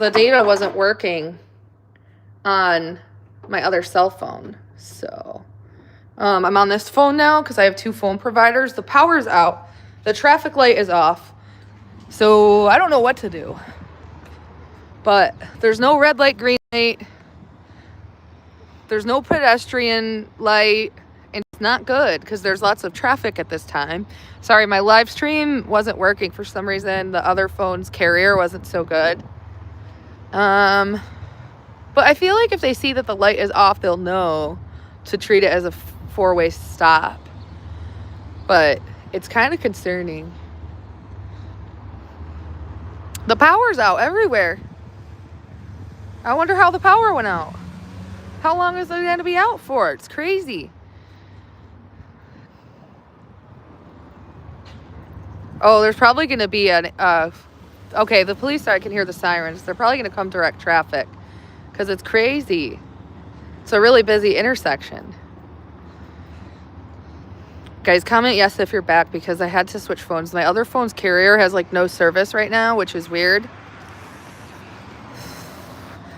the data wasn't working on my other cell phone. So I'm on this phone now because I have 2 phone providers. The power's out. The traffic light is off. So I don't know what to do. But there's no red light, green light. There's no pedestrian light. And it's not good because there's lots of traffic at this time. Sorry, my live stream wasn't working for some reason. The other phone's carrier wasn't so good. But I feel like if they see that the light is off, they'll know to treat it as a 4-way stop. But it's kind of concerning. The power's out everywhere. I wonder how the power went out. How long is it going to be out for? It's crazy. Oh, there's probably going to be an... okay, the police, I can hear the sirens. They're probably going to come direct traffic because it's crazy. It's a really busy intersection. Guys, comment yes if you're back because I had to switch phones. My other phone's carrier has like no service right now, which is weird.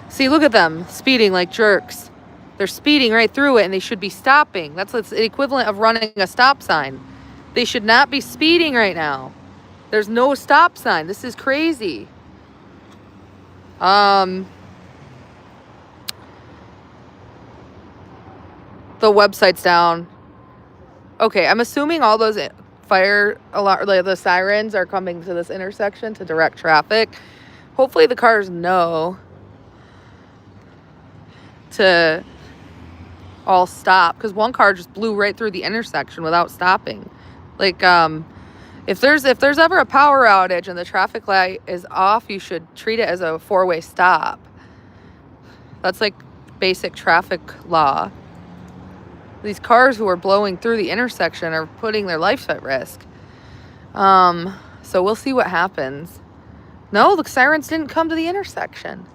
See, look at them speeding like jerks. They're speeding right through it and they should be stopping. That's the equivalent of running a stop sign. They should not be speeding right now. There's no stop sign. This is crazy. The website's down. Okay, I'm assuming all those fire alarm, like the sirens are coming to this intersection to direct traffic. Hopefully the cars know to all stop because one car just blew right through the intersection without stopping. Like, if there's ever a power outage and the traffic light is off, you should treat it as a 4-way stop. That's like basic traffic law. These cars who are blowing through the intersection are putting their lives at risk. So we'll see what happens. No, the sirens didn't come to the intersection.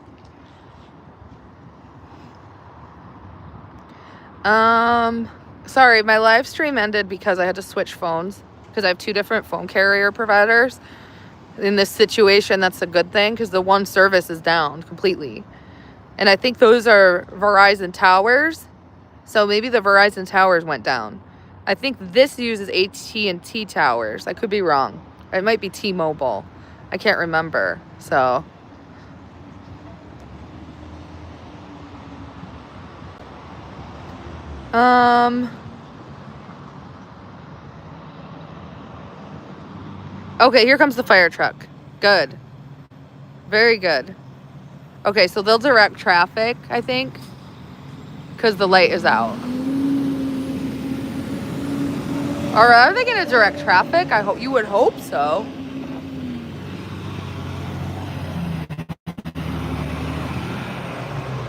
Sorry, my live stream ended because I had to switch phones because I have 2 different phone carrier providers. In this situation, that's a good thing because the one service is down completely. And I think those are Verizon towers. So maybe the Verizon towers went down. I think this uses AT&T towers. I could be wrong. It might be T-Mobile. I can't remember. So okay, here comes the fire truck. Good. Very good. Okay, so they'll direct traffic, I think, because the light is out. Or are they going to direct traffic? I hope you would hope so.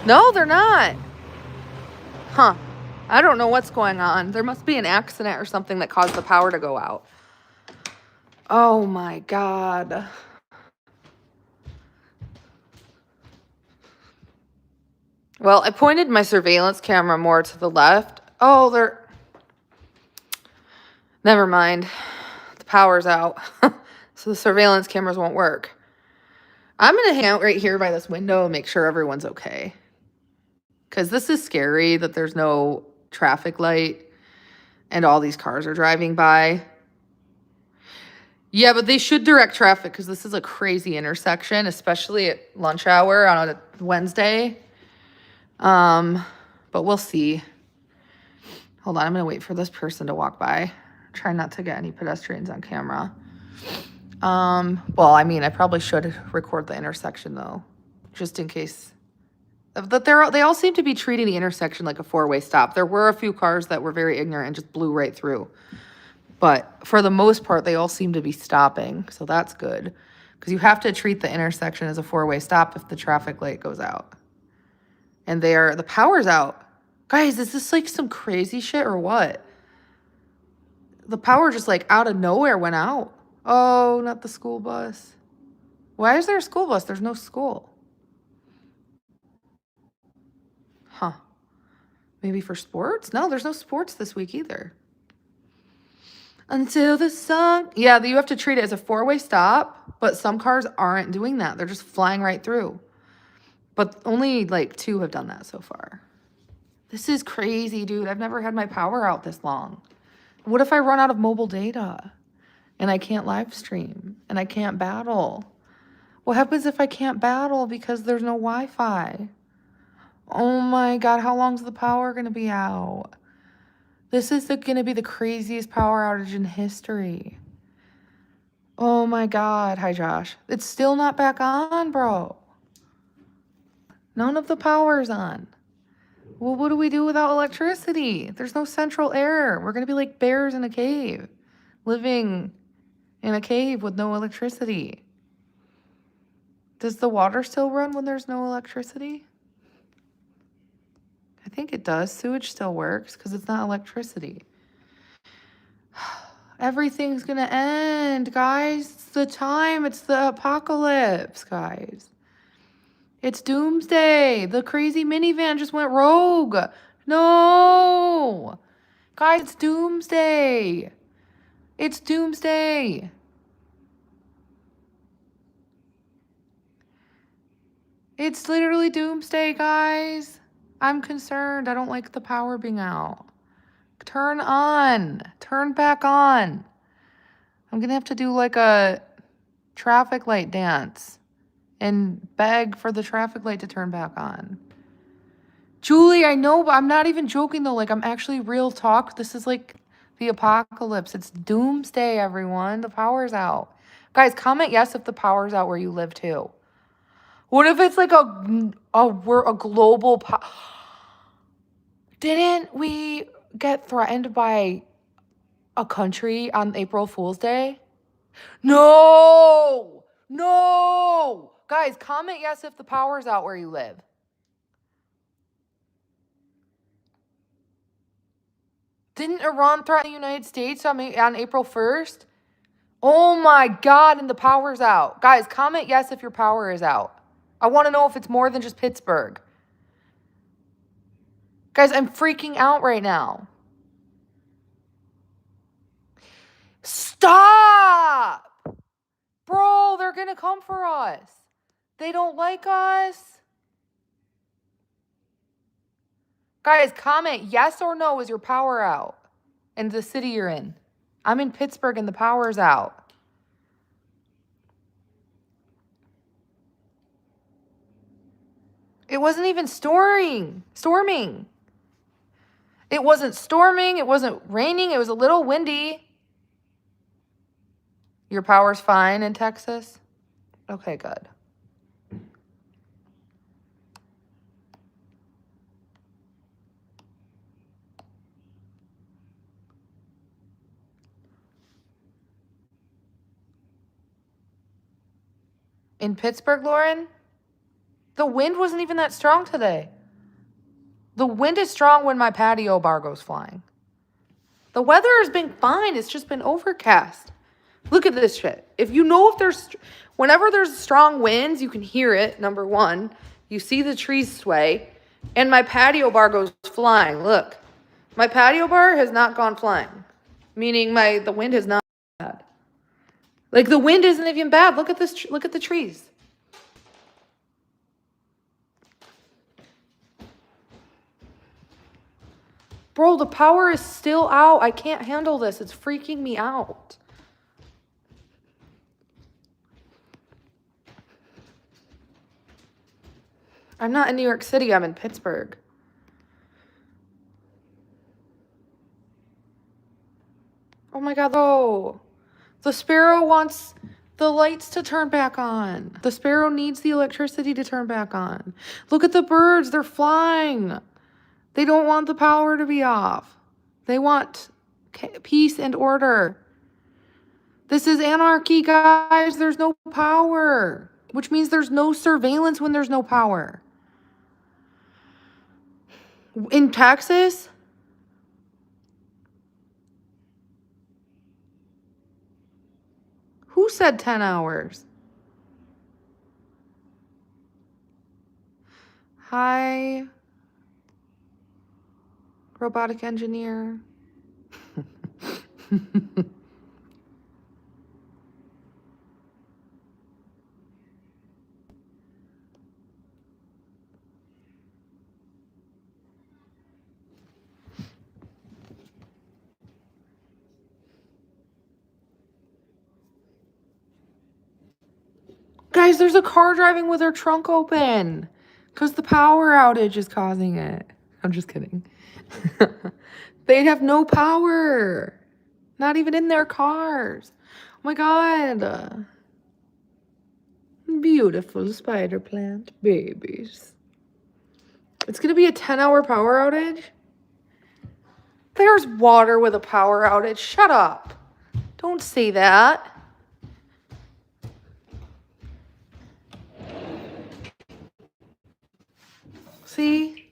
No, they're not. Huh. I don't know what's going on. There must be an accident or something that caused the power to go out. Oh my God. Well, I pointed my surveillance camera more to the left. Oh, never mind. The power's out. So the surveillance cameras won't work. I'm going to hang out right here by this window and make sure everyone's okay. Because this is scary that there's no traffic light and all these cars are driving by. Yeah, but they should direct traffic because this is a crazy intersection, especially at lunch hour on a Wednesday. But we'll see. Hold on, I'm going to wait for this person to walk by. Try not to get any pedestrians on camera. Well, I mean, I probably should record the intersection though, just in case. But they all seem to be treating the intersection like a 4-way stop. There were a few cars that were very ignorant and just blew right through. But for the most part, they all seem to be stopping. So that's good. Because you have to treat the intersection as a 4-way stop if the traffic light goes out. And the power's out. Guys, is this like some crazy shit or what? The power just like out of nowhere went out. Oh, not the school bus. Why is there a school bus? There's no school. Huh. Maybe for sports? No, there's no sports this week either. Until the sun. Yeah, you have to treat it as a 4-way stop, but some cars aren't doing that. They're just flying right through. But only like 2 have done that so far. This is crazy, dude. I've never had my power out this long. What if I run out of mobile data and I can't live stream and I can't battle? What happens if I can't battle because there's no Wi-Fi? Oh my God, how long's the power going to be out? This is going to be the craziest power outage in history. Oh my God. Hi, Josh. It's still not back on, bro. None of the power's on. Well, what do we do without electricity? There's no central air. We're going to be like bears in a cave, living in a cave with no electricity. Does the water still run when there's no electricity? I think it does. Sewage still works because it's not electricity. Everything's going to end, guys. It's the time. It's the apocalypse, guys. It's doomsday. The crazy minivan just went rogue. No. Guys, it's doomsday. It's doomsday. It's literally doomsday, guys. I'm concerned. I don't like the power being out. Turn on. Turn back on. I'm going to have to do like a traffic light dance and beg for the traffic light to turn back on. Julie, I know, but I'm not even joking though. Like, I'm actually real talk. This is like the apocalypse. It's doomsday, everyone. The power's out. Guys, comment yes if the power's out where you live too. What if it's like we're a global Didn't we get threatened by a country on April Fool's Day? No! No! Guys, comment yes if the power's out where you live. Didn't Iran threaten the United States on April 1st? Oh my God, and the power's out. Guys, comment yes if your power is out. I want to know if it's more than just Pittsburgh. Guys, I'm freaking out right now. Stop! Bro, they're going to come for us. They don't like us. Guys, comment yes or no, is your power out in the city you're in? I'm in Pittsburgh and the power's out. It wasn't even storming. It wasn't storming. It wasn't raining. It was a little windy. Your power's fine in Texas? Okay, good. In Pittsburgh, Lauren, the wind wasn't even that strong today. The wind is strong when my patio bar goes flying. The weather has been fine. It's just been overcast. Look at this shit. If you know if whenever there's strong winds, you can hear it, number one. You see the trees sway. And my patio bar goes flying. Look. My patio bar has not gone flying. Meaning the wind has not been bad. Like the wind isn't even bad. Look at this. Look at the trees. Bro, the power is still out. I can't handle this. It's freaking me out. I'm not in New York City. I'm in Pittsburgh. Oh my God, though. The sparrow wants the lights to turn back on. The sparrow needs the electricity to turn back on. Look at the birds. They're flying. They don't want the power to be off. They want peace and order. This is anarchy, guys. There's no power, which means there's no surveillance when there's no power. In Texas, who said 10 hours? Hi, robotic engineer. Guys, there's a car driving with their trunk open because the power outage is causing it. I'm just kidding. They have no power. Not even in their cars. Oh my God. Beautiful spider plant babies. It's going to be a 10-hour power outage? There's water with a power outage. Shut up. Don't say that. See?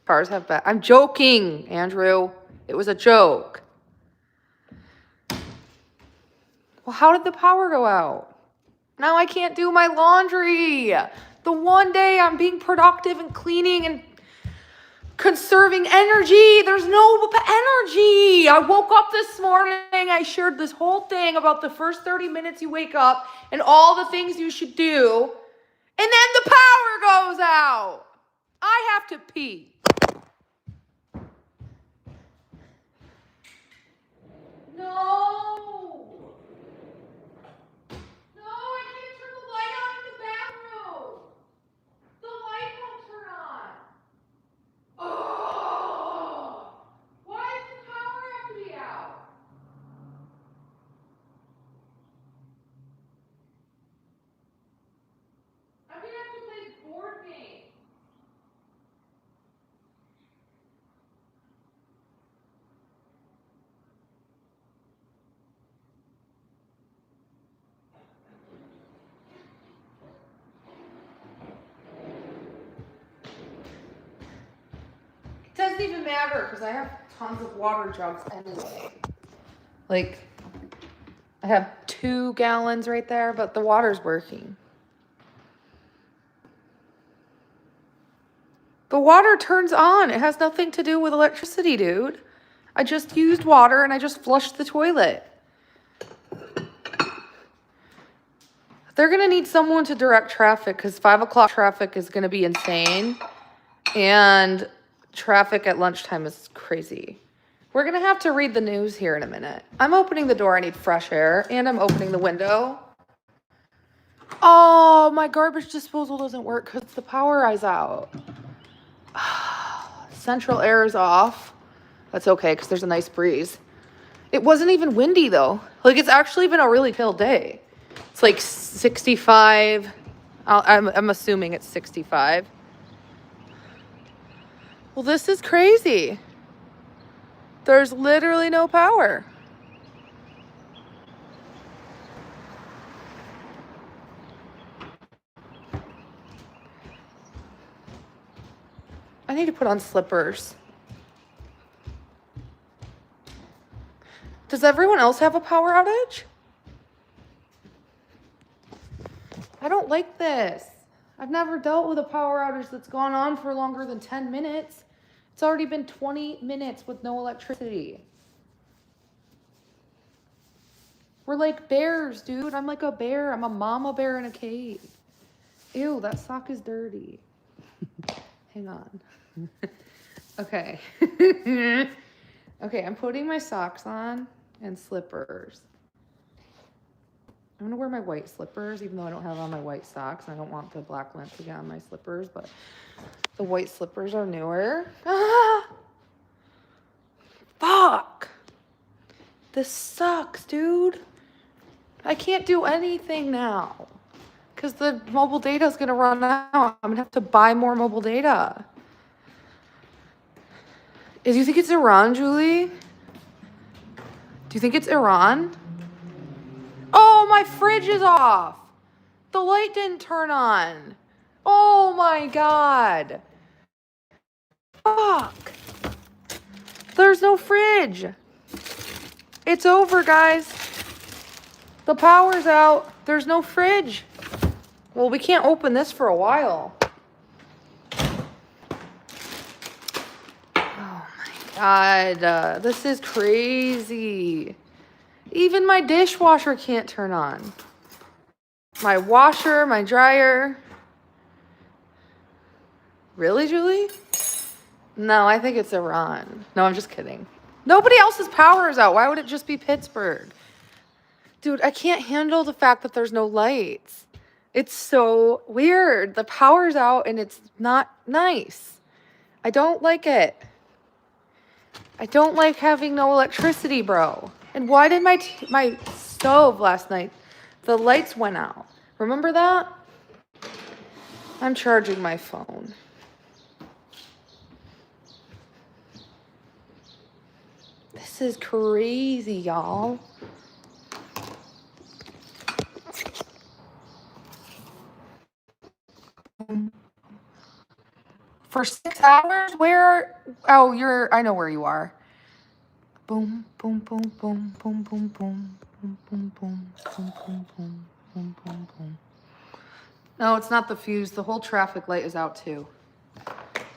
Cars have bad. I'm joking, Andrew. It was a joke. Well, how did the power go out? Now I can't do my laundry. The one day I'm being productive and cleaning and conserving energy. There's no energy. I woke up this morning. I shared this whole thing about the first 30 minutes you wake up and all the things you should do. And then the power goes out. I have to pee. No. No, I can't turn the light on in the bathroom. The light won't turn on. Oh, why does the power have to be out? I'm gonna have to play board games. It doesn't even matter because I have tons of water jugs anyway. Like, I have 2 gallons right there, but the water's working. The water turns on. It has nothing to do with electricity, dude. I just used water and I just flushed the toilet. They're going to need someone to direct traffic because 5 o'clock traffic is going to be insane. And traffic at lunchtime is crazy. We're going to have to read the news here in a minute. I'm opening the door. I need fresh air. And I'm opening the window. Oh, my garbage disposal doesn't work because the power is out. Central air is off. That's okay because there's a nice breeze. It wasn't even windy though. Like, it's actually been a really chill day. It's like 65. I'm assuming it's 65. Well, this is crazy. There's literally no power. I need to put on slippers. Does everyone else have a power outage? I don't like this. I've never dealt with a power outage that's gone on for longer than 10 minutes. It's already been 20 minutes with no electricity. We're like bears, dude. I'm like a bear. I'm a mama bear in a cave. Ew, that sock is dirty. Hang on. Okay. Okay, I'm putting my socks on and slippers. I'm gonna wear my white slippers, even though I don't have on my white socks. I don't want the black lint to get on my slippers, but the white slippers are newer. Ah! Fuck! This sucks, dude. I can't do anything now because the mobile data is gonna run out. I'm gonna have to buy more mobile data. Do you think it's Iran, Julie? Do you think it's Iran? Oh, my fridge is off. The light didn't turn on. Oh my God. Fuck. There's no fridge. It's over, guys. The power's out. There's no fridge. Well, we can't open this for a while. Oh my God. This is crazy. Even my dishwasher can't turn on. My washer, my dryer. Really, Julie? No, I think it's Iran. No, I'm just kidding. Nobody else's power is out. Why would it just be Pittsburgh? Dude, I can't handle the fact that there's no lights. It's so weird. The power's out and it's not nice. I don't like it. I don't like having no electricity, bro. And why did my stove last night, the lights went out? Remember that? I'm charging my phone. This is crazy, y'all. For 6 hours? Where? Oh, I know where you are. Boom, boom, boom, boom, boom, boom, boom, boom, boom, boom, boom, boom, boom, boom, boom, boom. No, it's not the fuse. The whole traffic light is out too.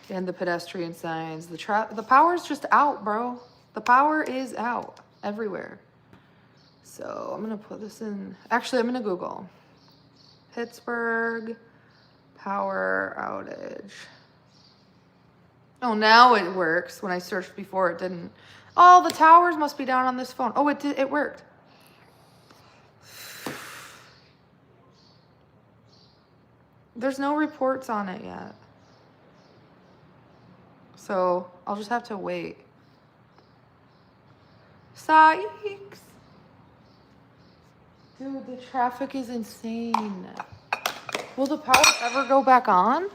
And the pedestrian signs. The power's just out, bro. The power is out everywhere. So I'm gonna put this in. Actually, I'm gonna Google Pittsburgh power outage. Oh, now it works. When I searched before, it didn't. Oh, the towers must be down on this phone. Oh, it did. It worked. There's no reports on it yet. So I'll just have to wait. Sykes. Dude, the traffic is insane. Will the power ever go back on?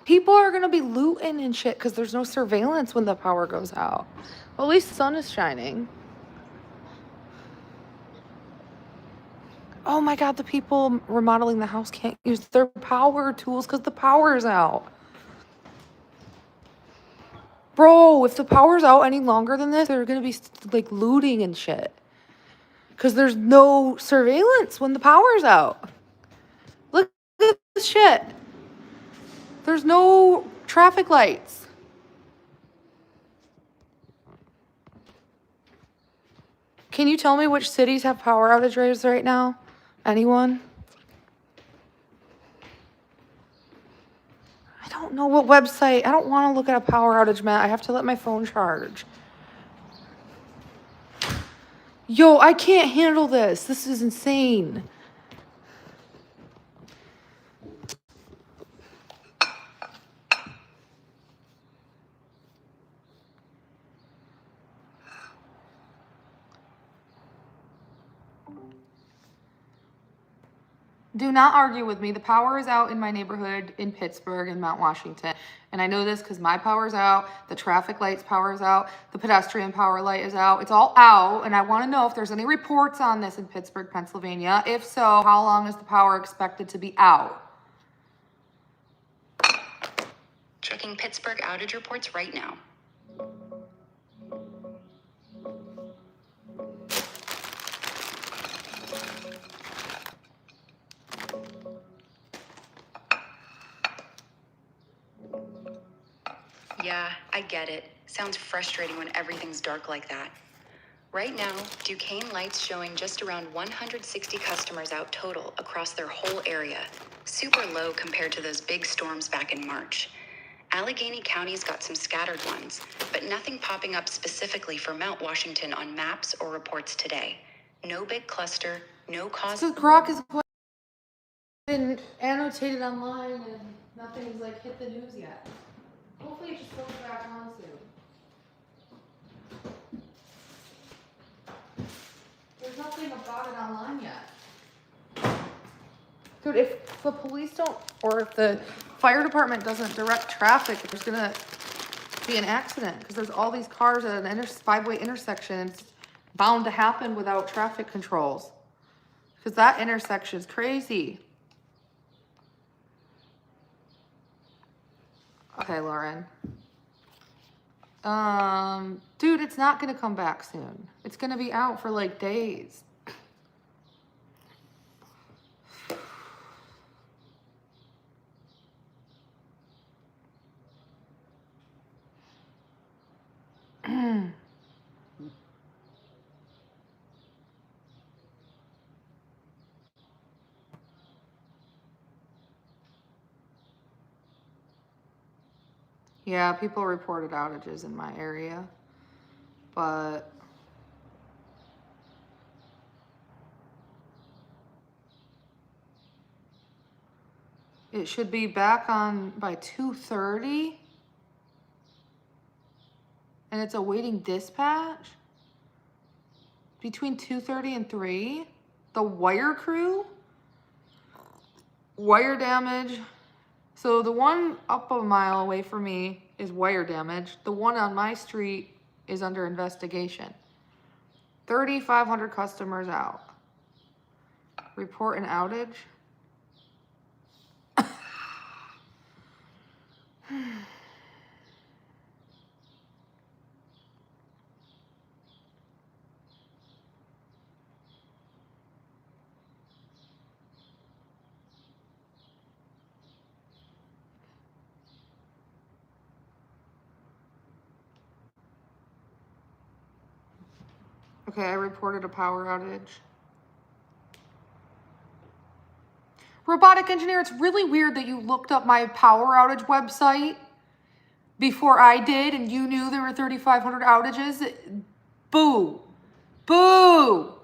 People are gonna be looting and shit because there's no surveillance when the power goes out. Well, at least the sun is shining. Oh my God, the people remodeling the house can't use their power tools because the power is out. Bro, if the power's out any longer than this, they're gonna be like looting and shit. Because there's no surveillance when the power's out. Look at this shit. There's no traffic lights. Can you tell me which cities have power outages right now? Anyone? I don't know what website. I don't want to look at a power outage map. I have to let my phone charge. Yo, I can't handle this. This is insane. Do not argue with me. The power is out in my neighborhood in Pittsburgh and Mount Washington. And I know this because my power's out, the traffic light's power is out, the pedestrian power light is out. It's all out. And I want to know if there's any reports on this in Pittsburgh, Pennsylvania. If so, how long is the power expected to be out? Checking Pittsburgh outage reports right now. Yeah, I get it. Sounds frustrating when everything's dark like that. Right now, Duquesne Light's showing just around 160 customers out total across their whole area. Super low compared to those big storms back in March. Allegheny County's got some scattered ones, but nothing popping up specifically for Mount Washington on maps or reports today. No big cluster, no cause. So Grok is been annotated online and nothing's like hit the news yet. Hopefully it just goes back on soon. There's nothing about it online yet. Dude, if the police don't, or if the fire department doesn't direct traffic, there's gonna be an accident because there's all these cars at an five-way intersection. It's bound to happen without traffic controls because that intersection is crazy. Okay, Lauren. Dude, it's not gonna come back soon. It's gonna be out for like days. Yeah, people reported outages in my area, but It should be back on by 2:30. And it's awaiting dispatch between 2:30 and 3. The wire crew, wire damage. So the one up a mile away from me is wire damage. The one on my street is under investigation. 3,500 customers out. Report an outage. Okay, I reported a power outage. Robotic engineer, it's really weird that you looked up my power outage website before I did and you knew there were 3,500 outages. Boo. Boo.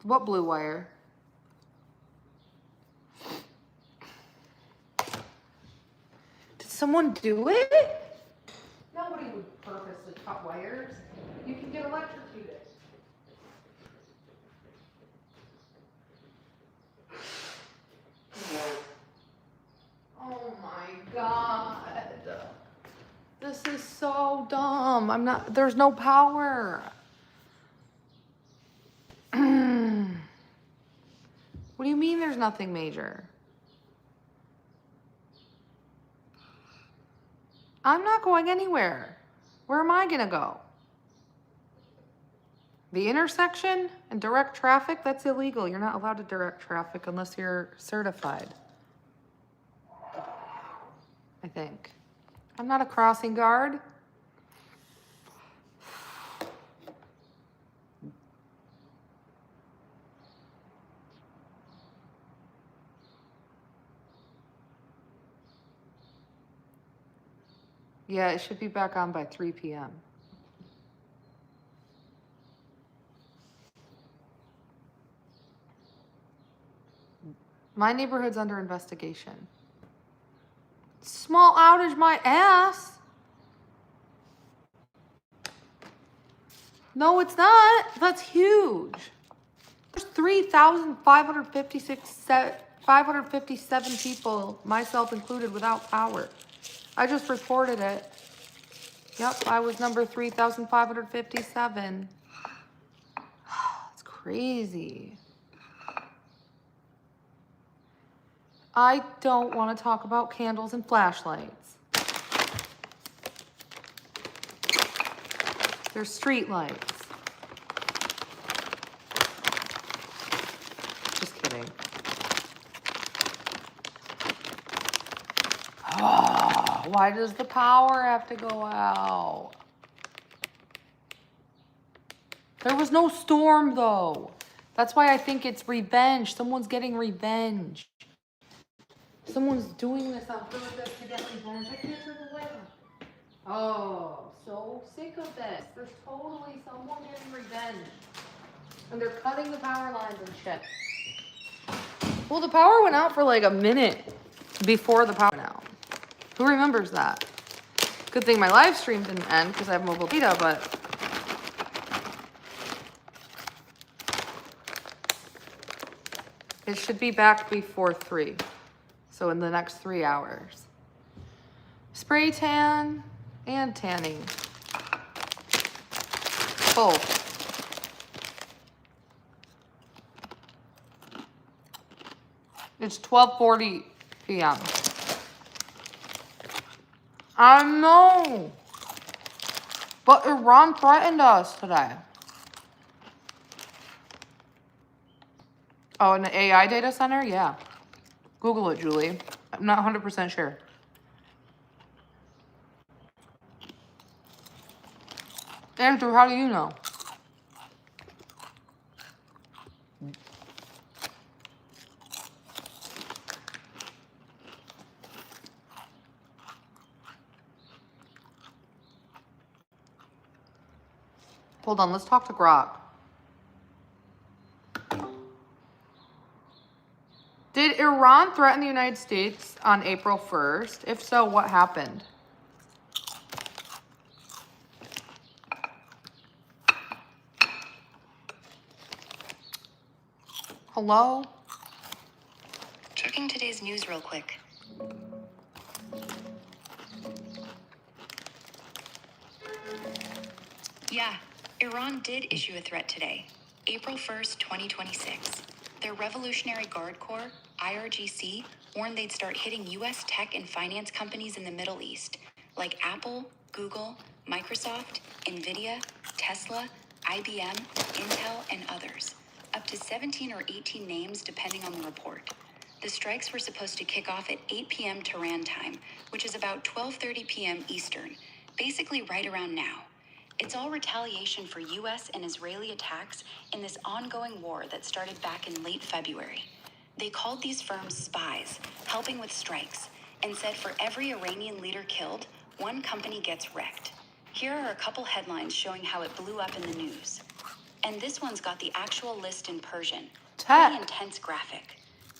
What blue wire? Did someone do it? Nobody would purposely cut wires. You can get electrocuted. Oh my God. This is so dumb. There's no power. What do you mean there's nothing major? I'm not going anywhere. Where am I gonna go? The intersection and direct traffic, that's illegal. You're not allowed to direct traffic unless you're certified. I think. I'm not a crossing guard. Yeah, it should be back on by 3 p.m. My neighborhood's under investigation. Small outage, my ass. No, it's not. That's huge. There's 557 people, myself included, without power. I just reported it. Yep, I was number 3,557. It's crazy. I don't want to talk about candles and flashlights. They're street lights. Just kidding. Oh, why does the power have to go out? There was no storm though. That's why I think it's revenge. Someone's getting revenge. Someone's doing this on purpose to get revenge. I can't turn the light on. Oh, so sick of this. There's totally someone getting revenge. And they're cutting the power lines and shit. Well, the power went out for like a minute before the power went out. Who remembers that? Good thing my live stream didn't end because I have mobile data, but it should be back before 3. So in the next 3 hours. Spray tan and tanning. Both. It's 12:40 p.m. I know. But Iran threatened us today. Oh, in the AI data center? Yeah. Google it, Julie. I'm not 100% sure. Andrew, how do you know? Hold on, let's talk to Grok. Did Iran threaten the United States on April 1st? If so, what happened? Hello? Checking today's news real quick. Yeah, Iran did issue a threat today, April 1st, 2026. Their Revolutionary Guard Corps, IRGC, warned they'd start hitting U.S. tech and finance companies in the Middle East, like Apple, Google, Microsoft, Nvidia, Tesla, IBM, Intel, and others. Up to 17 or 18 names depending on the report. The strikes were supposed to kick off at 8 p.m. Tehran time, which is about 12:30 p.m. Eastern, basically right around now. It's all retaliation for U.S. and Israeli attacks in this ongoing war that started back in late February. They called these firms spies, helping with strikes, and said for every Iranian leader killed, one company gets wrecked. Here are a couple headlines showing how it blew up in the news. And this one's got the actual list in Persian. Tech. Pretty intense graphic.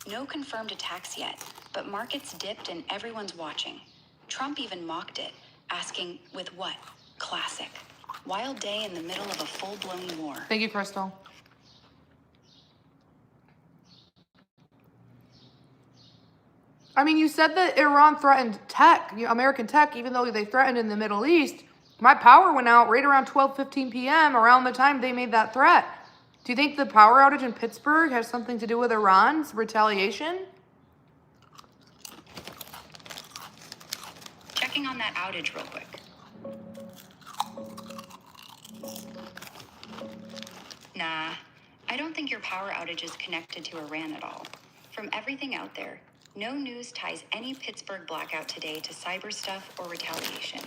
No confirmed attacks yet, but markets dipped and everyone's watching. Trump even mocked it, asking, with what? Classic. Wild day in the middle of a full-blown war. Thank you, Crystal. I mean, you said that Iran threatened tech, American tech, even though they threatened in the Middle East. My power went out right around 12:15 p.m., around the time they made that threat. Do you think the power outage in Pittsburgh has something to do with Iran's retaliation? Checking on that outage real quick. Nah, I don't think your power outage is connected to Iran at all. From everything out there, no news ties any Pittsburgh blackout today to cyber stuff or retaliation.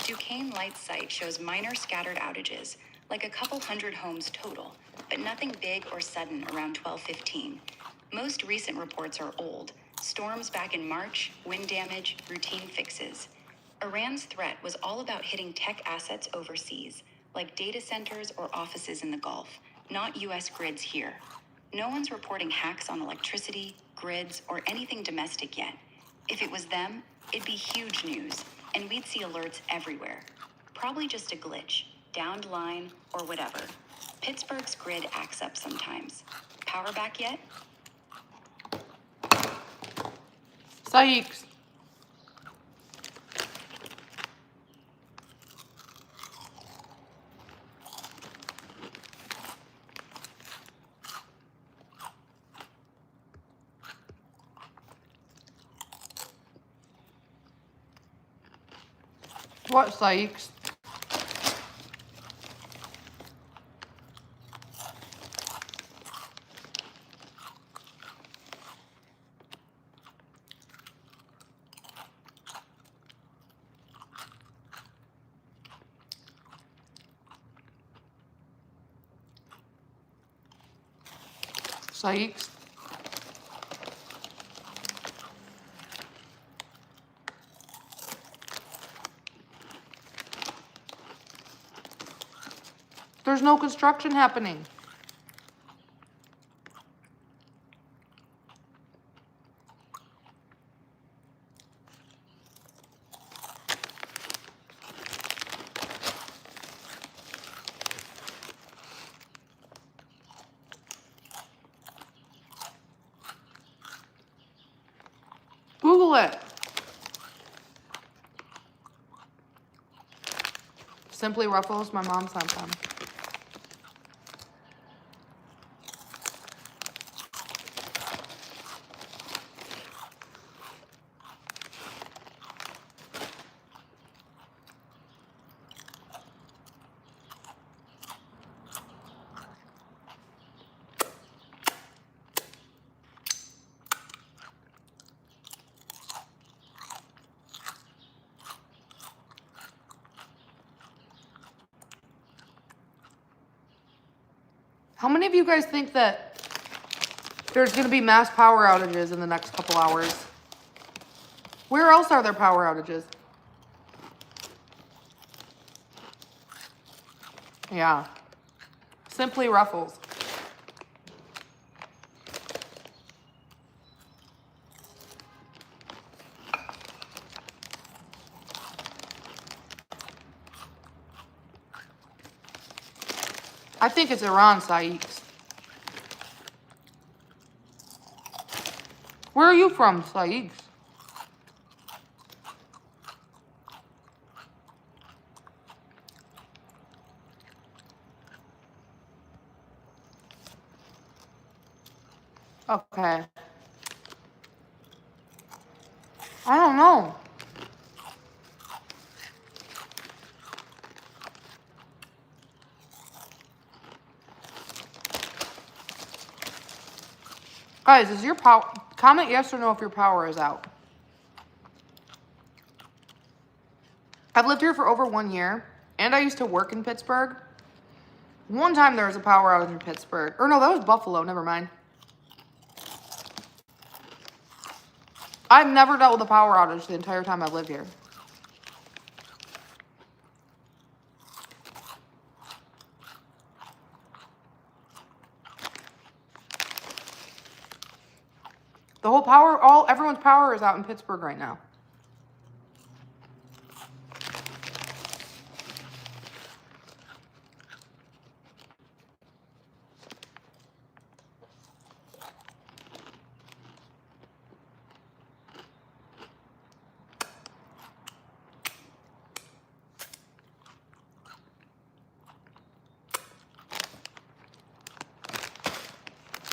Duquesne Light's site shows minor scattered outages, like a couple hundred homes total, but nothing big or sudden around 12:15. Most recent reports are old. Storms back in March, wind damage, routine fixes. Iran's threat was all about hitting tech assets overseas, like data centers or offices in the Gulf, not U.S. grids here. No one's reporting hacks on electricity, grids, or anything domestic yet. If it was them, it'd be huge news, and we'd see alerts everywhere. Probably just a glitch, downed line, or whatever. Pittsburgh's grid acts up sometimes. Power back yet? Sykes. What, Sykes? Sykes? There's no construction happening. Google it. Simply Ruffles, my mom sent them. How many of you guys think that there's going to be mass power outages in the next couple hours? Where else are there power outages? Yeah. Simply Ruffles. I think it's Iran, Sykes. Where are you from, Sykes? Okay. I don't know. Guys, is your power... Comment yes or no if your power is out. I've lived here for over 1 year, and I used to work in Pittsburgh. One time there was a power outage in Pittsburgh. Or no, that was Buffalo. Never mind. I've never dealt with a power outage the entire time I've lived here. The whole power, everyone's power is out in Pittsburgh right now.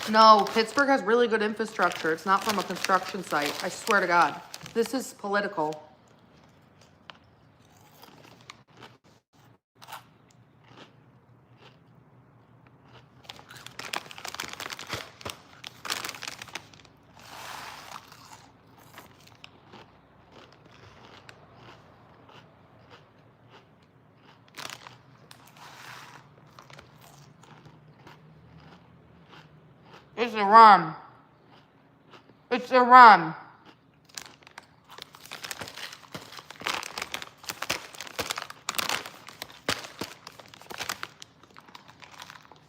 No, Pittsburgh has really good infrastructure. It's not from a construction site. I swear to God. This is political. It's Iran. It's Iran.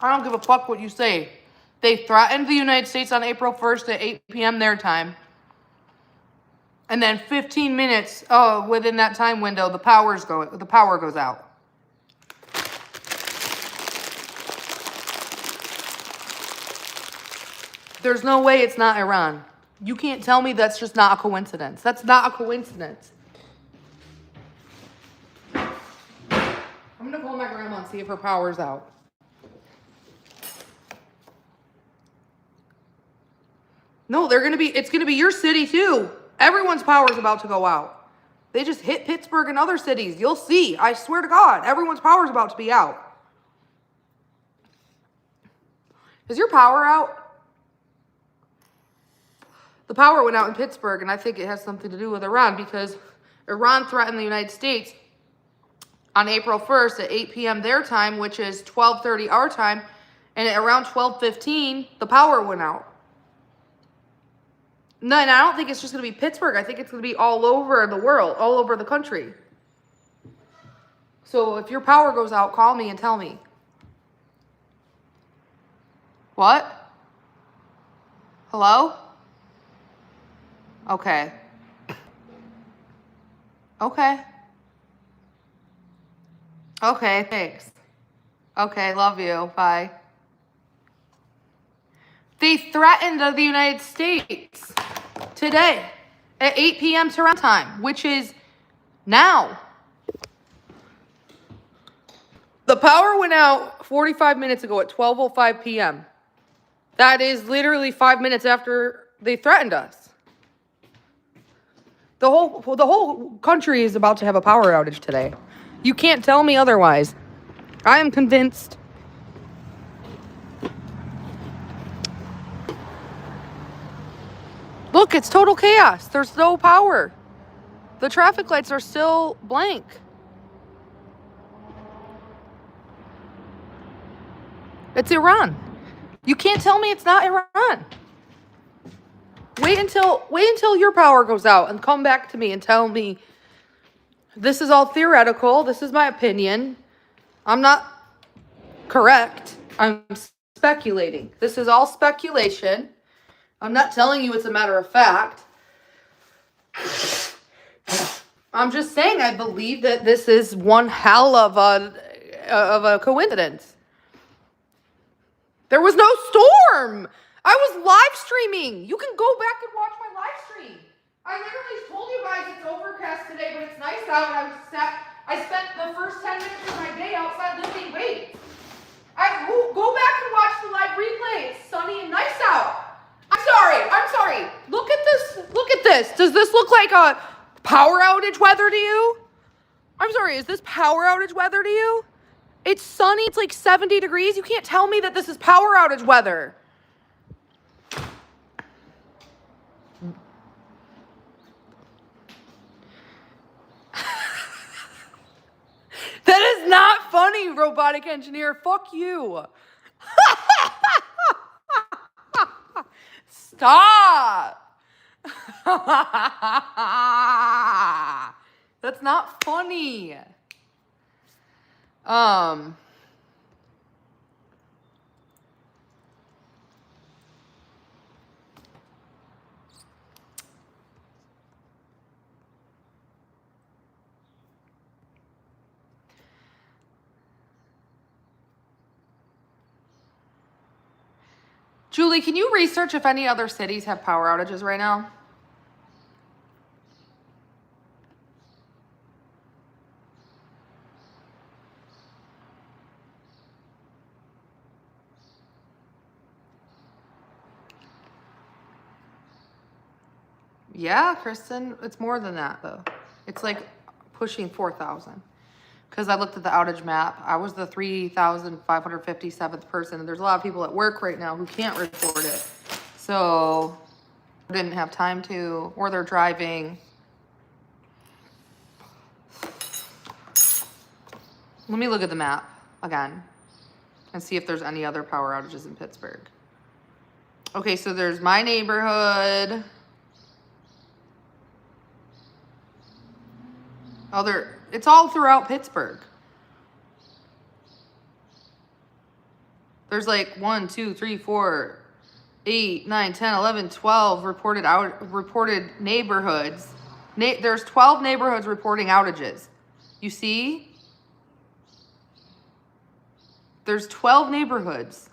I don't give a fuck what you say. They threatened the United States on April 1st at 8 p.m. their time. And then 15 minutes within that time window, the power goes out. There's no way it's not Iran. You can't tell me that's just not a coincidence. That's not a coincidence. I'm gonna call my grandma and see if her power's out. No, it's gonna be your city too. Everyone's power is about to go out. They just hit Pittsburgh and other cities. You'll see. I swear to God, everyone's power is about to be out. Is your power out? The power went out in Pittsburgh, and I think it has something to do with Iran because Iran threatened the United States on April 1st at 8 p.m. their time, which is 12:30 our time, and at around 12:15, the power went out. No, and I don't think it's just going to be Pittsburgh. I think it's going to be all over the world, all over the country. So if your power goes out, call me and tell me. What? Hello? Okay. Okay. Okay, thanks. Okay, love you. Bye. They threatened the United States today at 8 p.m. Toronto time, which is now. The power went out 45 minutes ago at 12:05 p.m. That is literally 5 minutes after they threatened us. The whole country is about to have a power outage today. You can't tell me otherwise. I am convinced. Look, it's total chaos. There's no power. The traffic lights are still blank. It's Iran. You can't tell me it's not Iran. Wait until your power goes out and come back to me and tell me this is all theoretical. This is my opinion. I'm not correct. I'm speculating. This is all speculation. I'm not telling you it's a matter of fact. I'm just saying I believe that this is one hell of a coincidence. There was no storm. I was live streaming. You can go back and watch my live stream. I literally told you guys it's overcast today, but it's nice out. And I spent the first 10 minutes of my day outside lifting weights. Go back and watch the live replay. It's sunny and nice out. I'm sorry. Look at this. Does this look like a power outage weather to you? I'm sorry, is this power outage weather to you? It's sunny, it's like 70 degrees. You can't tell me that this is power outage weather. That is not funny, robotic engineer. Fuck you. Stop. That's not funny. Julie, can you research if any other cities have power outages right now? Yeah, Kristen, it's more than that though. It's like pushing 4,000. Because I looked at the outage map. I was the 3,557th person, and there's a lot of people at work right now who can't report it. So, didn't have time to, or they're driving. Let me look at the map again and see if there's any other power outages in Pittsburgh. Okay, so there's my neighborhood. It's all throughout Pittsburgh. There's like 1, 2, 3, 4, 8, 9, 10, 11, 12 reported neighborhoods. There's 12 neighborhoods reporting outages. You see? There's 12 neighborhoods.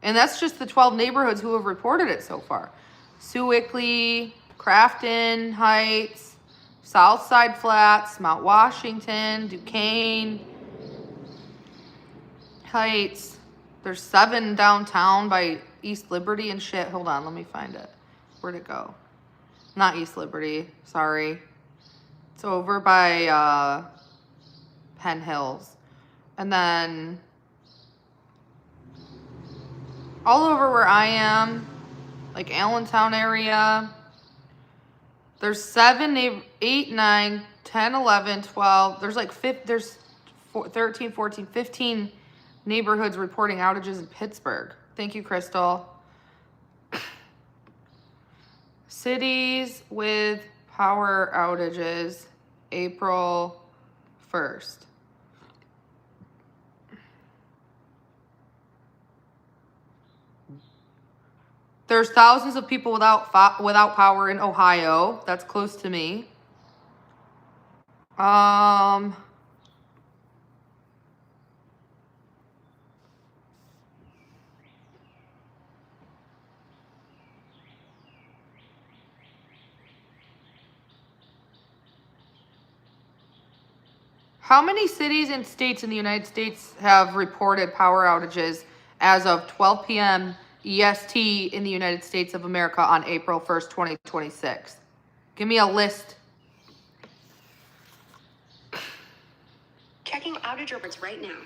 And that's just the 12 neighborhoods who have reported it so far. Sewickley, Crafton Heights, Southside Flats, Mount Washington, Duquesne Heights. There's 7 downtown by East Liberty and shit. Hold on, let me find it. Where'd it go? Not East Liberty, sorry. It's over by Penn Hills. And then all over where I am, like Allentown area, there's 7, 8, 9, 10, 11, 12. There's like 13, 14, 15 neighborhoods reporting outages in Pittsburgh. Thank you, Crystal. Cities with power outages, April 1st. There's thousands of people without power in Ohio. That's close to me. How many cities and states in the United States have reported power outages as of 12 p.m. EST in the United States of America on April 1st, 2026? Give me a list. Checking outage reports right now.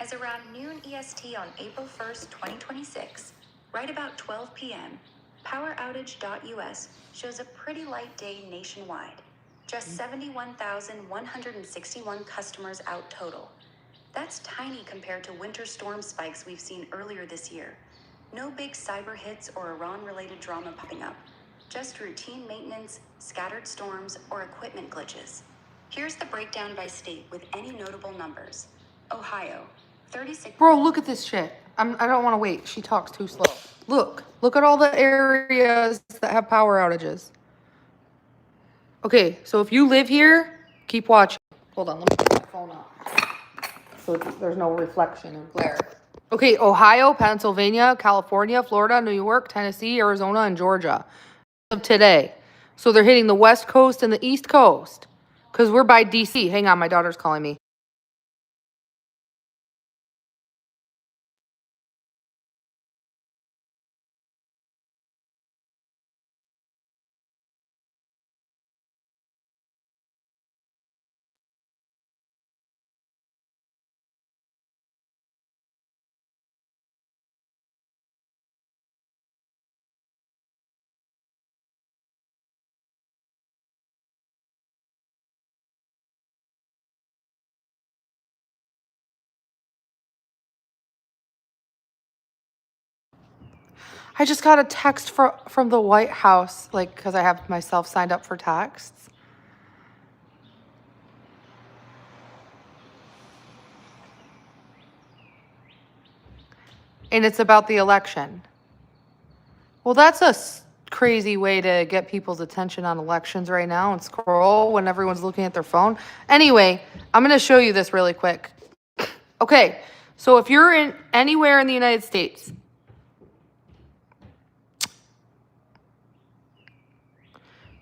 As around noon EST on April 1st, 2026, right about 12 p.m., poweroutage.us shows a pretty light day nationwide. Just 71,161 customers out total. That's tiny compared to winter storm spikes we've seen earlier this year. No big cyber hits or Iran-related drama popping up. just routine maintenance, scattered storms, or equipment glitches. Here's the breakdown by state with any notable numbers. Ohio, 36. Bro, look at this shit. I don't want to wait. She talks too slow. Look at all the areas that have power outages. Okay, so if you live here, keep watching. Hold on, let me put my phone up so there's no reflection or glare. Okay, Ohio, Pennsylvania, California, Florida, New York, Tennessee, Arizona, and Georgia of today. So they're hitting the West Coast and the East Coast because we're by DC. Hang on, my daughter's calling me. I just got a text from the White House, like, because I have myself signed up for texts. And it's about the election. Well, that's a crazy way to get people's attention on elections right now and scroll when everyone's looking at their phone. Anyway, I'm going to show you this really quick. Okay, so if you're in anywhere in the United States,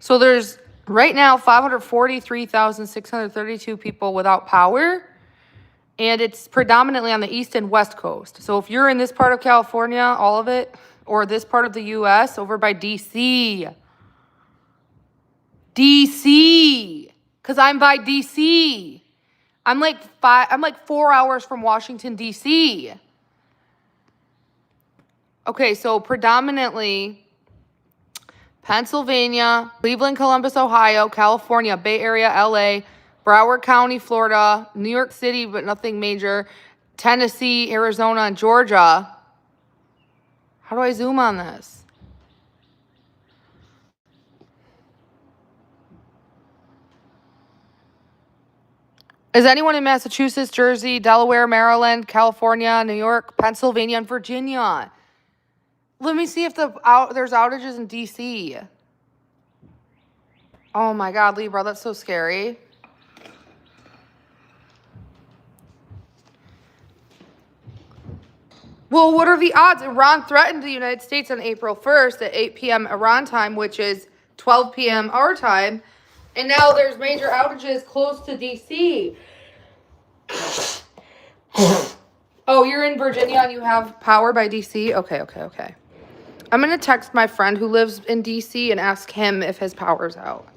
so there's right now 543,632 people without power, and it's predominantly on the East and West Coast. So if you're in this part of California, all of it, or this part of the US, over by DC, because I'm by DC. I'm like 4 hours from Washington, DC. Okay, so predominantly Pennsylvania, Cleveland, Columbus, Ohio, California, Bay Area, LA, Broward County, Florida, New York City, but nothing major, Tennessee, Arizona, and Georgia. How do I zoom on this? Is anyone in Massachusetts, Jersey, Delaware, Maryland, California, New York, Pennsylvania, and Virginia? Let me see if there's outages in DC. Oh my God, Libra, that's so scary. Well, what are the odds? Iran threatened the United States on April 1st at 8 p.m. Iran time, which is 12 p.m. our time. And now there's major outages close to DC. Oh, you're in Virginia and you have power by DC? Okay. I'm going to text my friend who lives in DC and ask him if his power's out.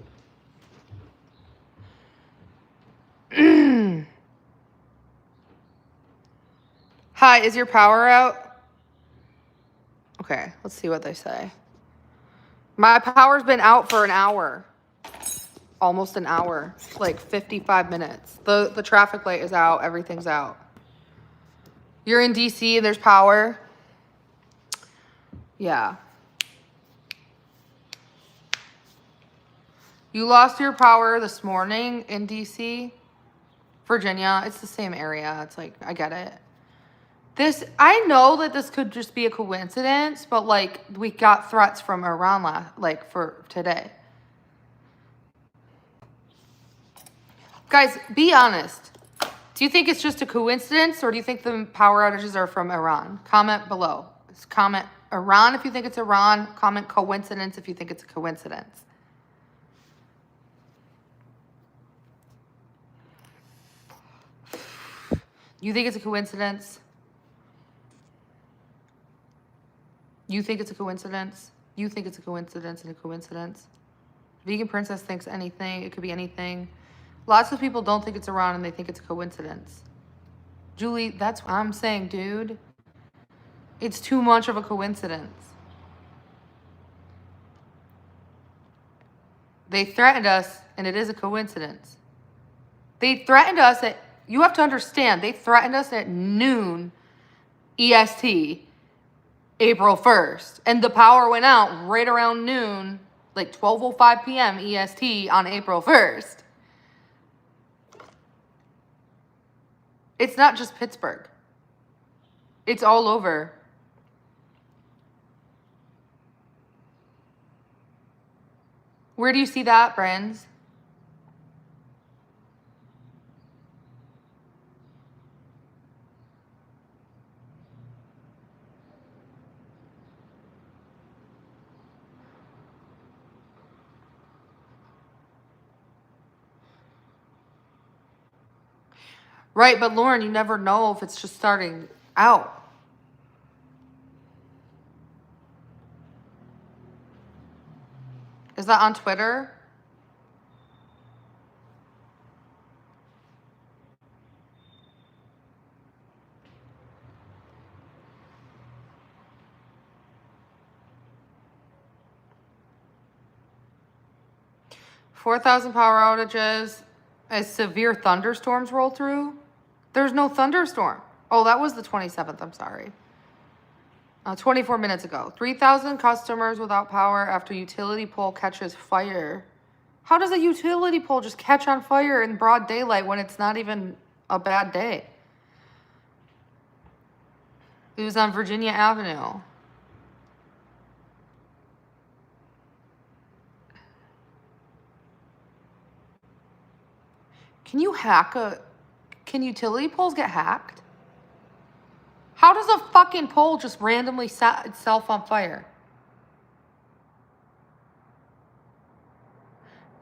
Hi, is your power out? Okay, let's see what they say. My power's been out for an hour. Almost an hour. Like 55 minutes. The traffic light is out. Everything's out. You're in DC and there's power? Yeah. You lost your power this morning in DC? Virginia. It's the same area. It's like, I get it. I know that this could just be a coincidence, but like we got threats from Iran for today. Guys, be honest. Do you think it's just a coincidence or do you think the power outages are from Iran? Comment below. Just comment Iran if you think it's Iran. Comment coincidence if you think it's a coincidence. You think it's a coincidence? You think it's a coincidence? You think it's a coincidence and a coincidence? Vegan Princess thinks anything. It could be anything. Lots of people don't think it's Iran and they think it's a coincidence. Julie, that's what I'm saying, dude. It's too much of a coincidence. They threatened us and it is a coincidence. They threatened us you have to understand, they threatened us at noon EST, April 1st. And the power went out right around noon like 12:05 p.m. EST on April 1st. It's not just Pittsburgh. It's all over. Where do you see that, Brands? Right, but Lauren, you never know if it's just starting out. Is that on Twitter? $4,000 power outages as severe thunderstorms roll through. There's no thunderstorm. Oh, that was the 27th. I'm sorry. 24 minutes ago. 3,000 customers without power after utility pole catches fire. How does a utility pole just catch on fire in broad daylight when it's not even a bad day? It was on Virginia Avenue. Can you hack can utility poles get hacked? How does a fucking pole just randomly set itself on fire?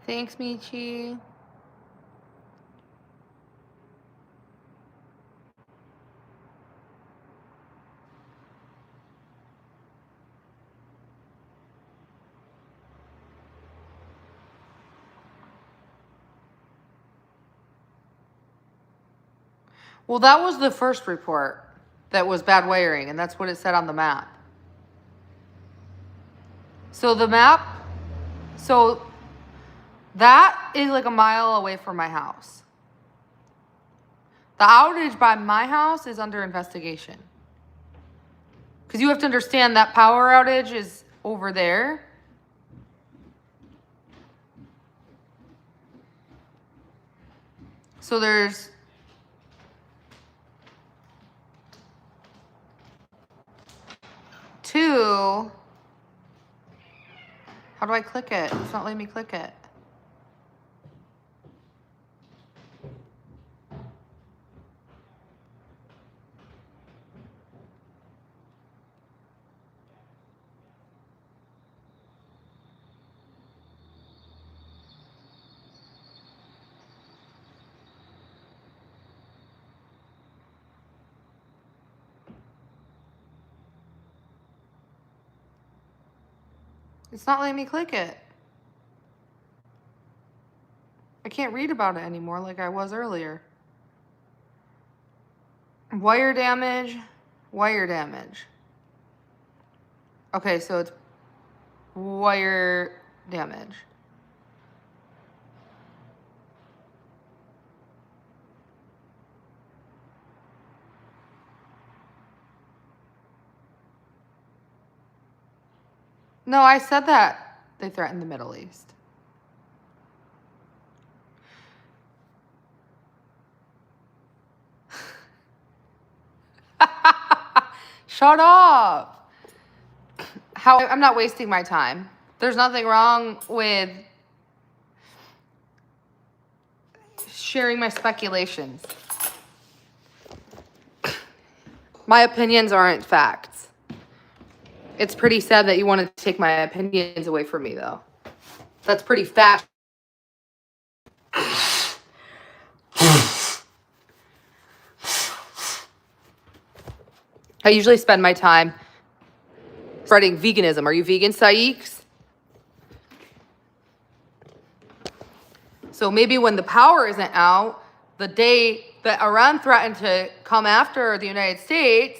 Thanks, Michi. Well, that was the first report that was bad wiring, and that's what it said on the map. So the map, so that is like a mile away from my house. The outage by my house is under investigation. Because you have to understand that power outage is over there. So there's two. How do I click it? It's not letting me click it. It's not letting me click it. I can't read about it anymore like I was earlier. Wire damage, wire damage. Okay, so it's wire damage. No, I said that they threatened the Middle East. Shut up. I'm not wasting my time. There's nothing wrong with sharing my speculations. My opinions aren't facts. It's pretty sad that you want to take my opinions away from me, though. That's pretty fast. I usually spend my time spreading veganism. Are you vegan, Saeeks? So maybe when the power isn't out, the day that Iran threatened to come after the United States,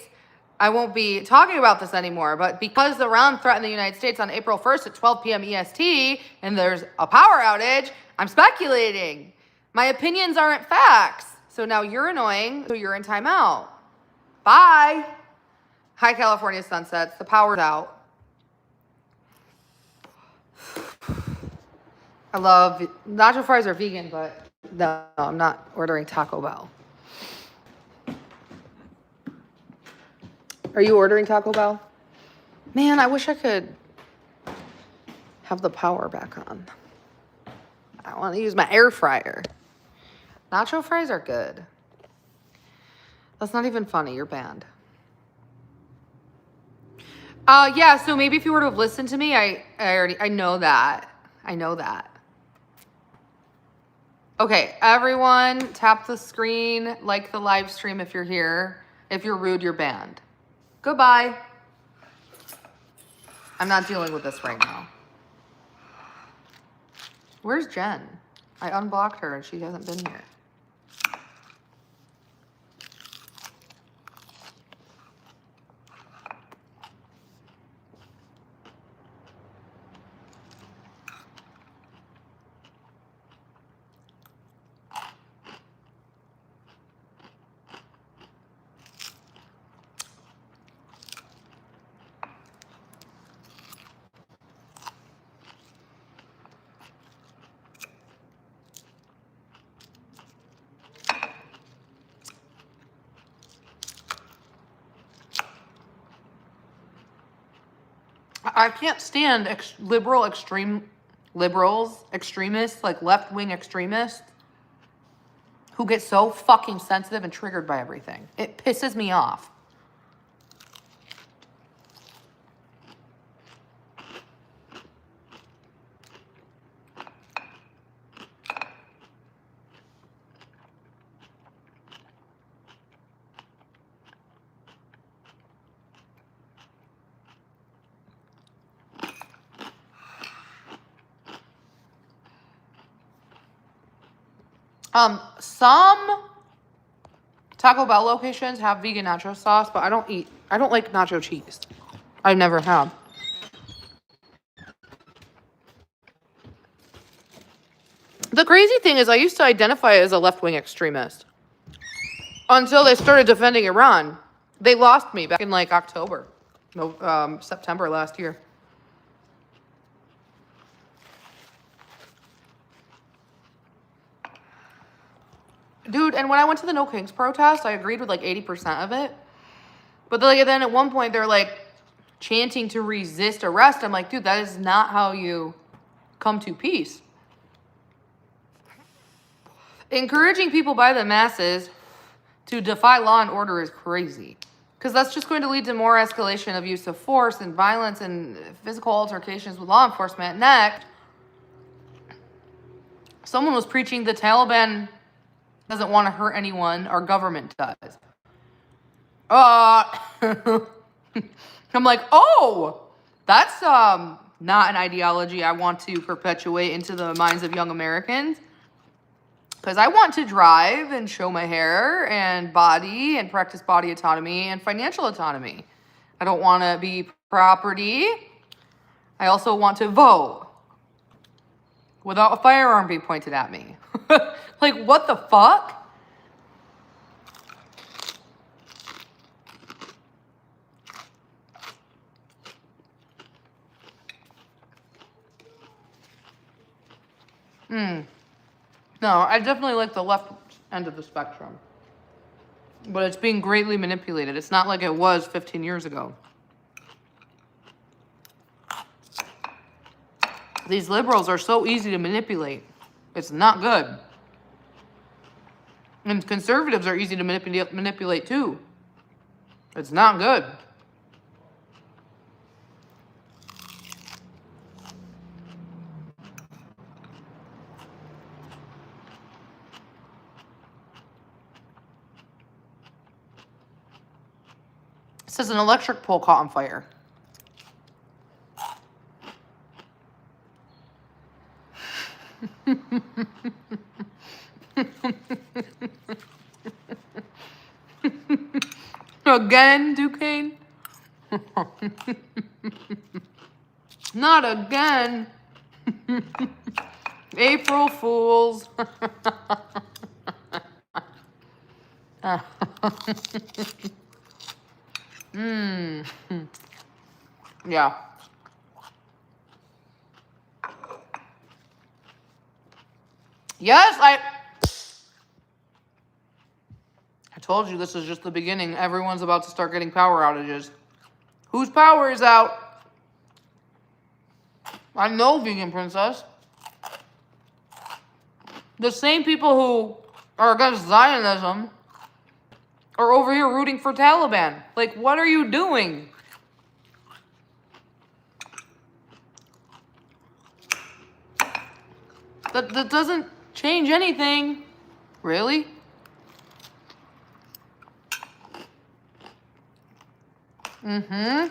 I won't be talking about this anymore. But because Iran threatened the United States on April 1st at 12 p.m. EST, and there's a power outage, I'm speculating. My opinions aren't facts. So now you're annoying, so you're in timeout. Bye. Hi, California sunsets. The power's out. I love nacho fries are vegan, but no, I'm not ordering Taco Bell. Are you ordering Taco Bell? Man, I wish I could have the power back on. I want to use my air fryer. Nacho fries are good. That's not even funny. You're banned. Yeah, so maybe if you were to have listened to me, I know that. I know that. Okay, everyone, tap the screen, like the live stream if you're here. If you're rude, you're banned. Goodbye. I'm not dealing with this right now. Where's Jen? I unblocked her and she hasn't been here. I can't stand liberals, extremists, like left-wing extremists who get so fucking sensitive and triggered by everything. It pisses me off. Some Taco Bell locations have vegan nacho sauce, but I don't like nacho cheese. I never have. The crazy thing is I used to identify as a left-wing extremist until they started defending Iran. They lost me back in like September last year. Dude, and when I went to the No Kings protest, I agreed with like 80% of it. But then at one point they're like chanting to resist arrest. I'm like, dude, that is not how you come to peace. Encouraging people by the masses to defy law and order is crazy. Because that's just going to lead to more escalation of use of force and violence and physical altercations with law enforcement. Next, someone was preaching the Taliban doesn't want to hurt anyone, our government does. I'm like, oh, that's not an ideology I want to perpetuate into the minds of young Americans. Because I want to drive and show my hair and body and practice body autonomy and financial autonomy. I don't want to be property. I also want to vote without a firearm being pointed at me. Like, what the fuck? No, I definitely like the left end of the spectrum. But it's being greatly manipulated. It's not like it was 15 years ago. These liberals are so easy to manipulate. It's not good. And conservatives are easy to manipulate too. It's not good. It says an electric pole caught on fire. Again, Duquesne? Not again. April Fools. Yeah. Yes, I told you this is just the beginning. Everyone's about to start getting power outages. Whose power is out? I know, Vegan Princess. The same people who are against Zionism are over here rooting for Taliban. Like, what are you doing? That doesn't change anything. Really? Mm-hmm.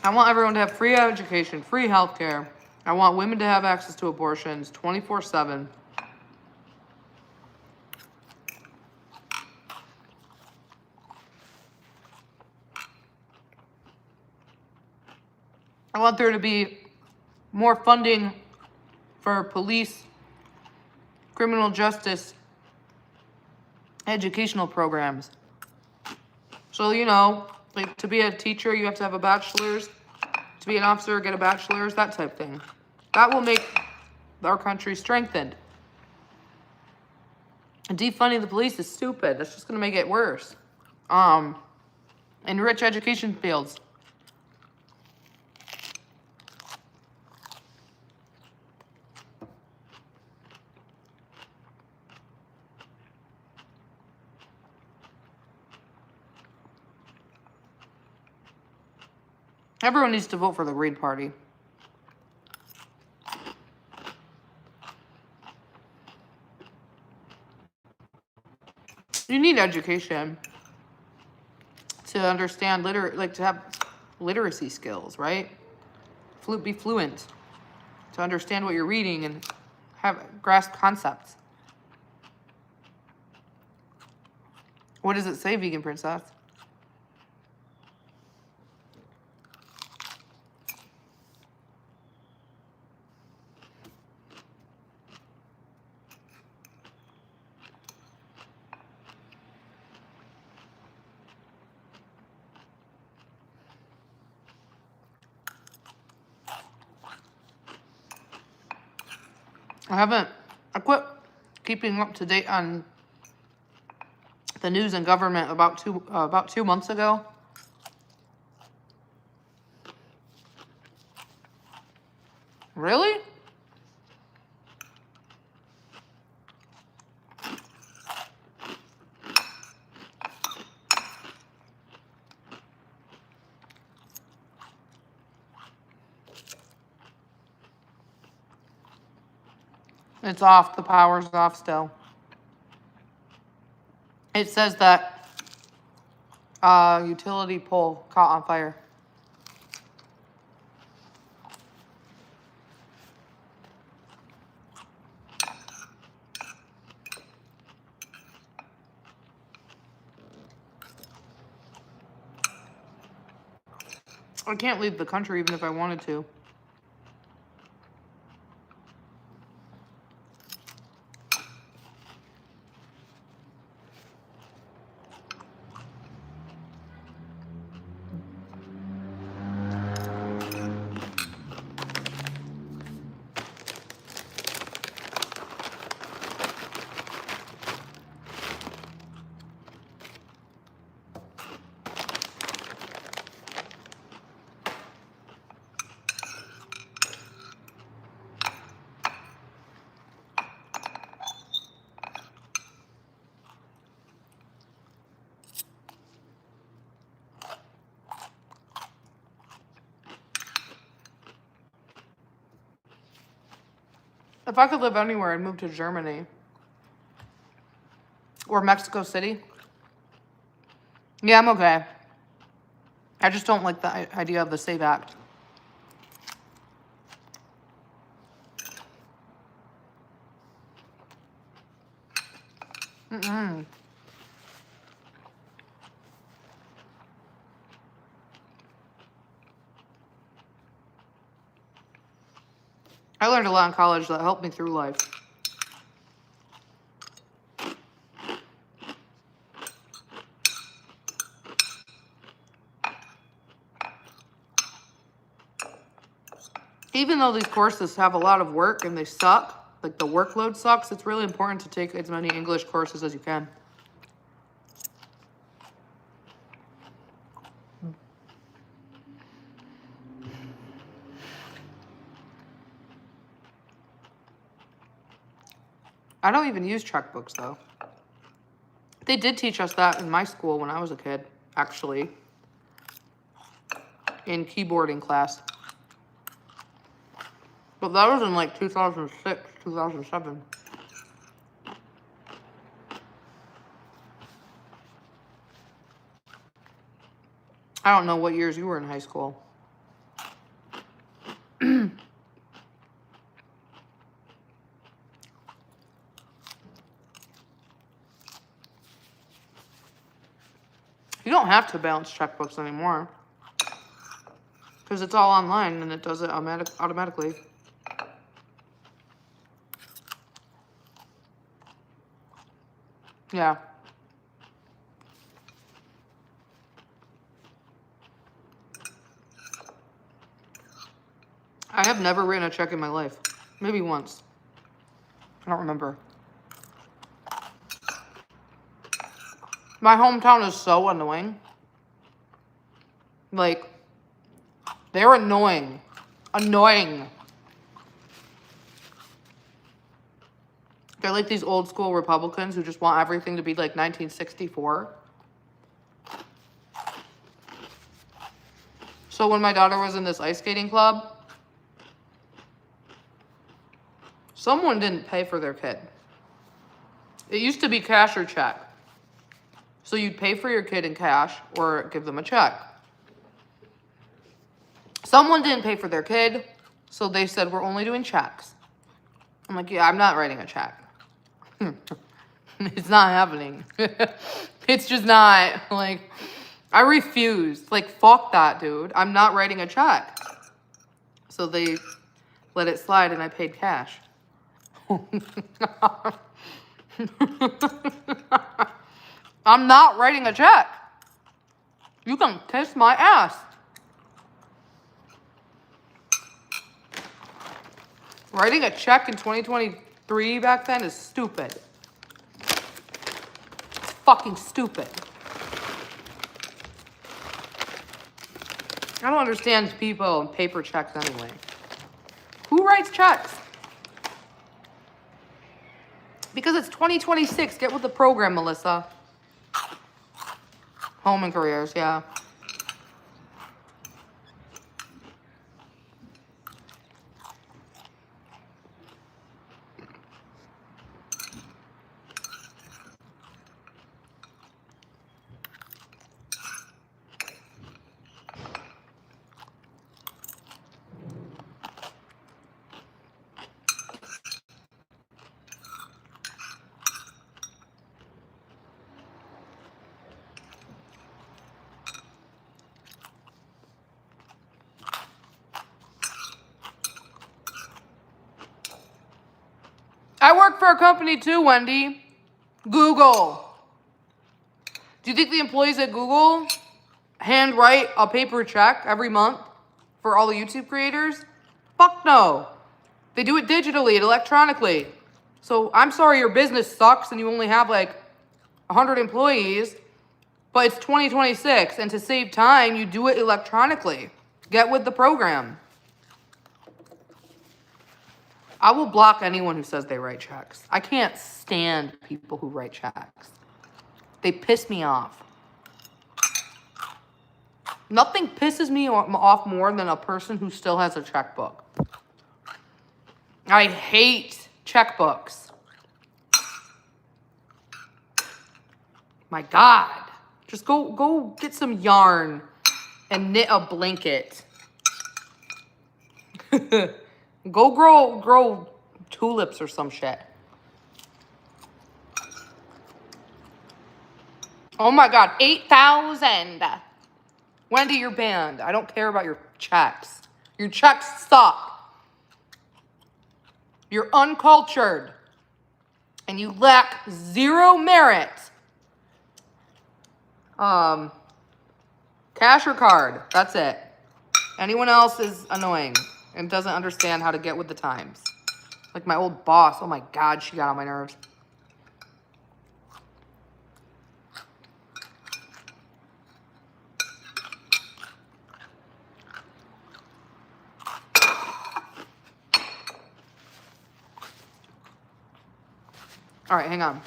I want everyone to have free education, free healthcare. I want women to have access to abortions 24/7. I want there to be more funding for police, criminal justice, educational programs. So, you know, like to be a teacher, you have to have a bachelor's. To be an officer, get a bachelor's, that type thing. That will make our country strengthened. And defunding the police is stupid. That's just going to make it worse. Enrich education fields. Everyone needs to vote for the Green Party. You need education to understand to have literacy skills, right? Be fluent, to understand what you're reading and grasp concepts. What does it say, Vegan Princess? I quit keeping up to date on the news and government about 2 months ago. Really? It's off. The power's off still. It says that utility pole caught on fire. I can't leave the country even if I wanted to. If I could live anywhere, I'd move to Germany. Or Mexico City. Yeah, I'm okay. I just don't like the idea of the SAVE Act. Mm-mm. I learned a lot in college that helped me through life. Even though these courses have a lot of work and they suck, like the workload sucks, it's really important to take as many English courses as you can. I don't even use checkbooks though. They did teach us that in my school when I was a kid, actually. In keyboarding class. But that was in like 2006, 2007. I don't know what years you were in high school. You don't have to balance checkbooks anymore. Because it's all online and it does it automatically. Yeah. I have never written a check in my life. Maybe once. I don't remember. My hometown is so annoying. Like, they're annoying. Annoying. They're like these old school Republicans who just want everything to be like 1964. So when my daughter was in this ice skating club, someone didn't pay for their kid. It used to be cash or check. So you'd pay for your kid in cash or give them a check. Someone didn't pay for their kid, so they said, we're only doing checks. I'm like, yeah, I'm not writing a check. It's not happening. It's just not. Like, I refused. Like, fuck that, dude. I'm not writing a check. So they let it slide and I paid cash. I'm not writing a check. You can kiss my ass. Writing a check in 2023 back then is stupid. It's fucking stupid. I don't understand people and paper checks anyway. Who writes checks? Because it's 2026. Get with the program, Melissa. Home and careers, yeah. I work for a company too, Wendy. Google. Do you think the employees at Google hand write a paper check every month for all the YouTube creators? Fuck no. They do it digitally and electronically. So I'm sorry your business sucks and you only have like 100 employees, but it's 2026 and to save time, you do it electronically. Get with the program. I will block anyone who says they write checks. I can't stand people who write checks. They piss me off. Nothing pisses me off more than a person who still has a checkbook. I hate checkbooks. My God. Just go get some yarn and knit a blanket. Go grow tulips or some shit. Oh my God, 8,000. Wendy, you're banned. I don't care about your checks. Your checks suck. You're uncultured. And you lack zero merit. Cash or card, that's it. Anyone else is annoying. and doesn't understand how to get with the times. Like my old boss. Oh my God, she got on my nerves. All right, hang on.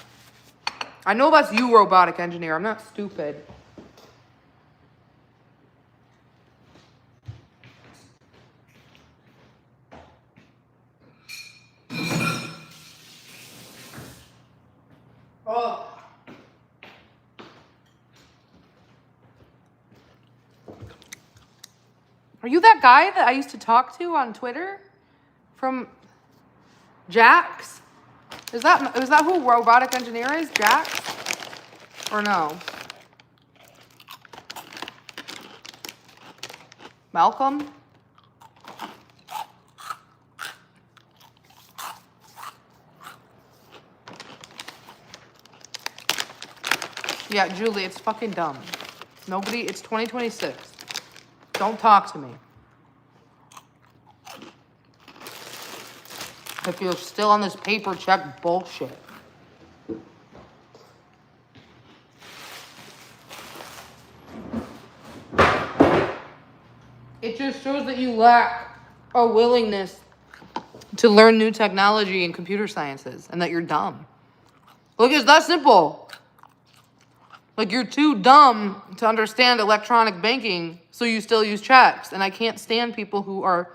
I know that's you, robotic engineer. I'm not stupid. Oh. Are you that guy that I used to talk to on Twitter? From Jax? Is that who robotic engineer is? Jax? Or no? Malcolm? Yeah, Julie, it's fucking dumb. Nobody, it's 2026. Don't talk to me. If you're still on this paper check bullshit. It just shows that you lack a willingness to learn new technology and computer sciences and that you're dumb. Look, it's that simple. Like, you're too dumb to understand electronic banking, so you still use checks. And I can't stand people who are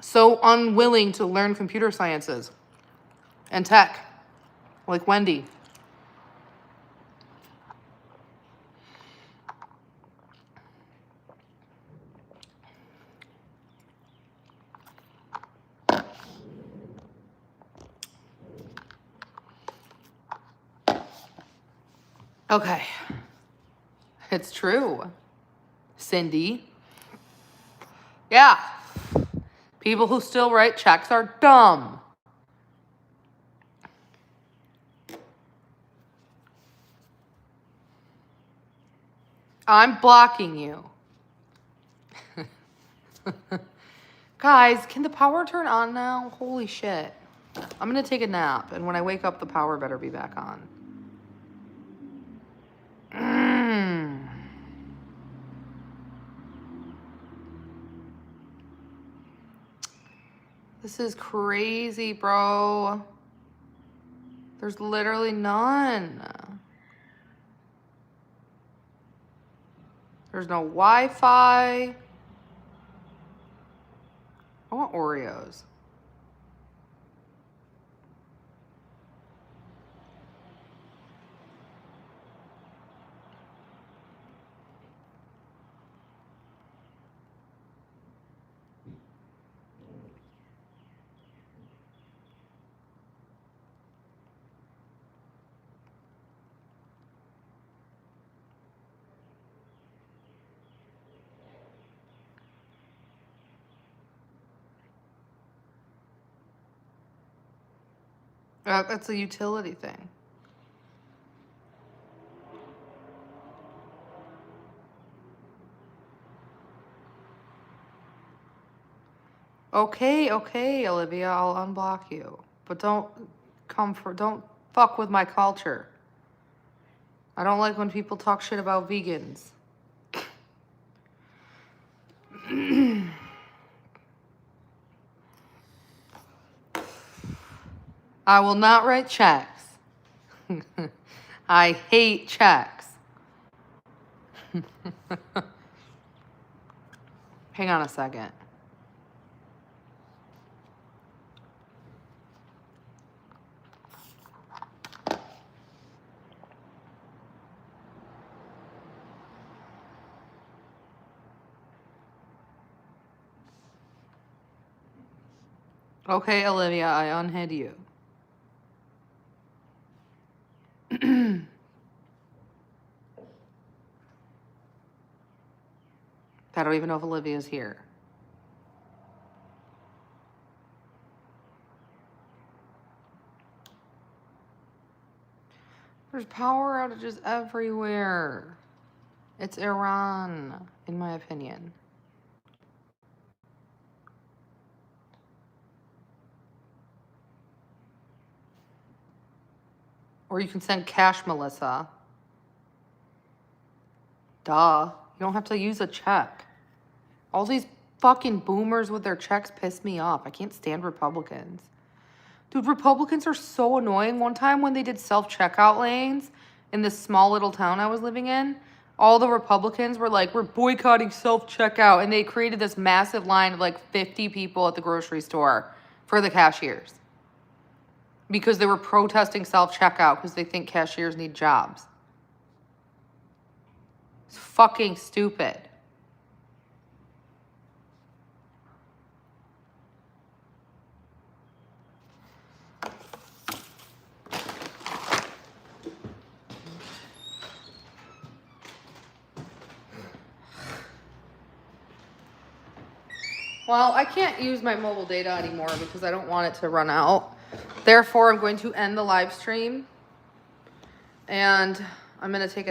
so unwilling to learn computer sciences and tech, like Wendy. Okay. It's true, Cindy. Yeah. People who still write checks are dumb. I'm blocking you. Guys, can the power turn on now? Holy shit. I'm gonna take a nap, and when I wake up, the power better be back on. This is crazy, bro. There's literally none. There's no Wi-Fi. I want Oreos. That's a utility thing. Okay, Olivia, I'll unblock you. But don't fuck with my culture. I don't like when people talk shit about vegans. I will not write checks. I hate checks. Hang on a second. Okay, Olivia, I unhid you. I don't even know if Olivia's here. There's power outages everywhere. It's Iran, in my opinion. Or you can send cash, Melissa. Duh. You don't have to use a check. All these fucking boomers with their checks piss me off. I can't stand Republicans. Dude, Republicans are so annoying. One time when they did self-checkout lanes in this small little town I was living in, all the Republicans were like, we're boycotting self-checkout. And they created this massive line of like 50 people at the grocery store for the cashiers. Because they were protesting self-checkout because they think cashiers need jobs. It's fucking stupid. Well, I can't use my mobile data anymore because I don't want it to run out. Therefore, I'm going to end the live stream. And I'm going to take a